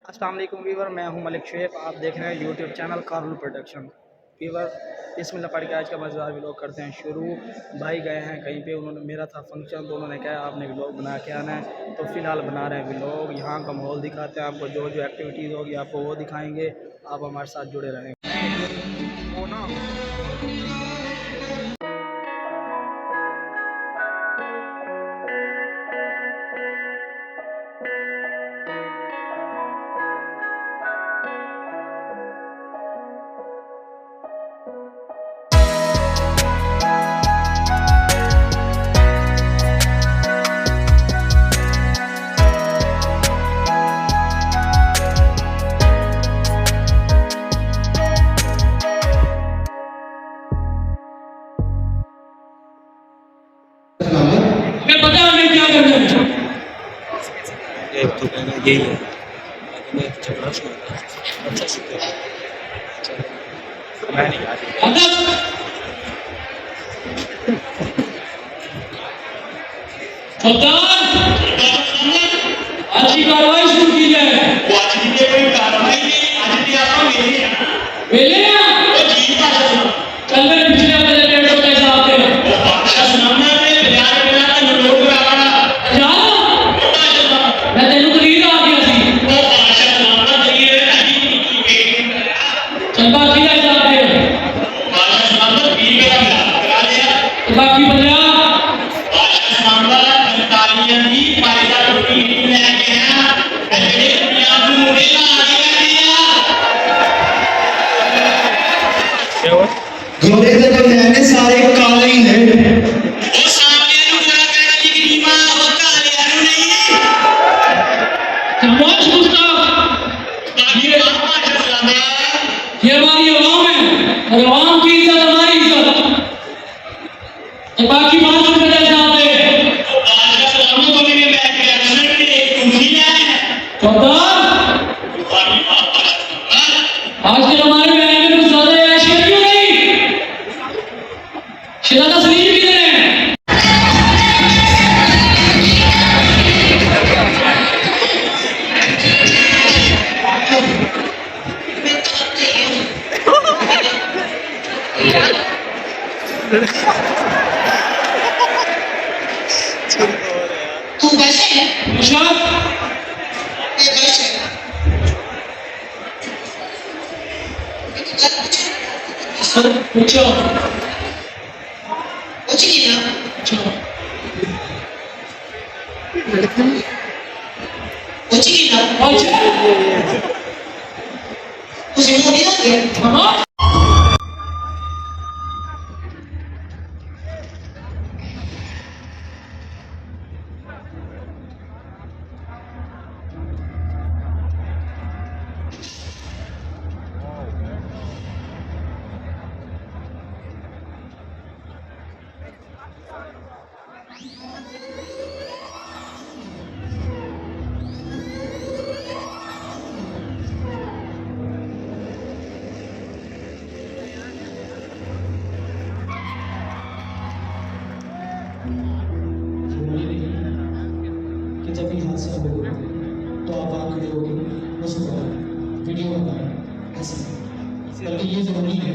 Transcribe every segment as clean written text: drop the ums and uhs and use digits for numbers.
अस्सलाम वालेकुम वीवर, मैं हूं मलिक शेख। आप देख रहे हैं यूट्यूब चैनल कारल प्रोडक्शन। वीवर, बिस्मिल्लाह पढ़ के आज का मज़ेदार व्लॉग करते हैं शुरू। भाई गए हैं कहीं पे, उन्होंने मेरा था फंक्शन तो उन्होंने कहा आपने व्लॉग बना के आना है, तो फ़िलहाल बना रहे हैं व्लॉग। यहाँ का माहौल दिखाते हैं आपको, जो जो एक्टिविटीज़ होगी आपको वो दिखाएँगे। आप हमारे साथ जुड़े रहें। वो ना मैं पता हमें क्या करना है। एक तो कहना यही है, मैं झगड़ा सुना अच्छा सीखे मैं नहीं आ आज की कार्रवाई शुरू की जाए। आज की कोई कार्रवाई नहीं, आज की आपको मेले कल मेरे पिछले हफ्ते 150 पैसे आते हैं। मैं तेन खरीद आ गया सी चल बाकी जाते बाकी बजा घोड़े के तो मैंने सारे काले ही हैं। शाबाश मुस्तफा, ये हमारी आवाम है और आवाम की इज्जत हमारी इज्जत। तो बाकी 5 रुपए जैसे आते आज के हमारे में कुछ ज्यादा ऐसे क्यों नहीं शिला तस्लीम किधर है। तू कैसे है? सर पूछो कुछ नहीं ना। कुछ नहीं ना। कुछ नहीं ना। कि जब भी हादसा हो तो आप आगे देखोगे उस पर वीडियो बनाएं ऐसे, बल्कि ये जरूरी है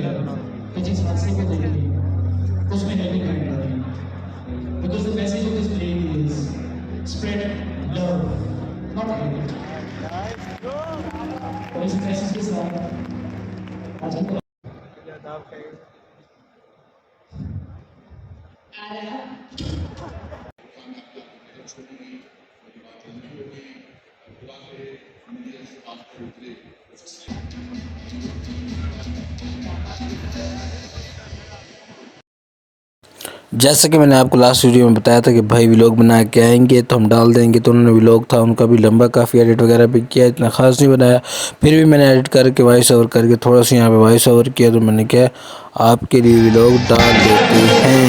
कि जिस हादसे को देखें उसमें हेल्पिंग हैंड डालें, because the message of this play is spread love not hate. और इस मैसेज के साथ आज हम जैसा कि मैंने आपको लास्ट वीडियो में बताया था कि भाई व्लॉग बना के आएंगे तो हम डाल देंगे, तो उन्होंने व्लॉग था उनका भी लंबा काफ़ी एडिट वगैरह भी किया, इतना ख़ास नहीं बनाया, फिर भी मैंने एडिट करके वॉइस ओवर करके थोड़ा सा यहाँ पे वॉइस ओवर किया, तो मैंने क्या आपके लिए व्लॉग डाल देते हैं।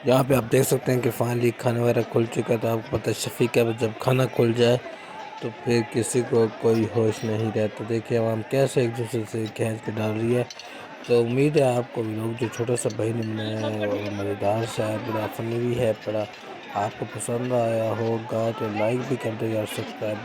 यहाँ पे आप देख सकते हैं कि फाइनली खाना वगैरह खुल चुका है। तो आपको पता है शफीक है जब खाना खुल जाए तो फिर किसी को कोई होश नहीं रहता। देखिए आवाम कैसे एक दूसरे से खींच के डाल रही है। तो उम्मीद है आपको लोग जो छोटा सा भाई ने बनाया है और मज़ेदार सा है, बड़ा फनी भी है, बड़ा आपको पसंद आया होगा तो लाइक भी कर दो यार, सब्सक्राइब भी।